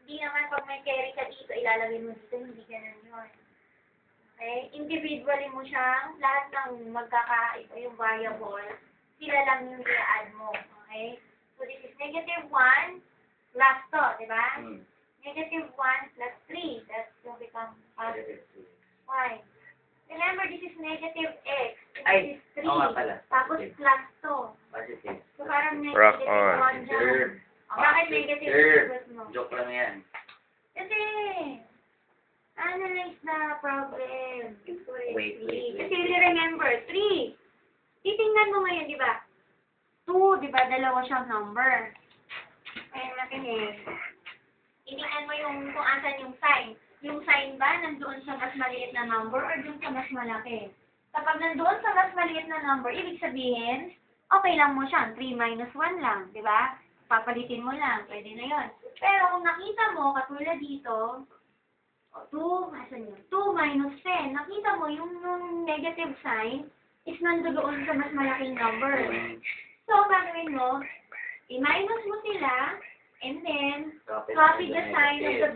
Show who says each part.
Speaker 1: Hindi naman pag may carry ka dito, ilalagay mo dito, hindi ganun yun. Okay? Individually mo siyang, lahat ng magkakaiba yung variable, sila lang yung i-add mo. Okay? So, this is -1 plus to, di ba? -1 plus 3. That will become positive 5. Remember, this is -x. This is 3.
Speaker 2: oo nga pala.
Speaker 1: Tapos plus to.
Speaker 2: Positive.
Speaker 1: So, parang
Speaker 3: Rock
Speaker 1: -1 dyan.
Speaker 2: Sir.
Speaker 1: Bakit negative
Speaker 2: Sir.
Speaker 1: sagot mo?
Speaker 2: Joke lang yan.
Speaker 1: Kasi, analyze the problem.
Speaker 2: Wait.
Speaker 1: Kasi remember, 3. Titingnan mo ngayon, di ba? 2, di ba? Dalawa siyang number. Kaya makinig. Titingnan mo yung kung asan yung sign. Yung sign ba nandoon sa mas maliit na number or doon sa mas malaki? Kapag nandoon sa mas maliit na number, ibig sabihin, okay lang mo siya. 3 minus 1 lang, di ba? Papalitin mo lang. Pwede na yon. Pero kung nakita mo, katulad dito, 2, asan yun? 2 minus 10. Nakita mo yung negative sign is nandoon sa mas malaking number. So, gagawin mo, i-minus mo sila, and then, copy the sign of the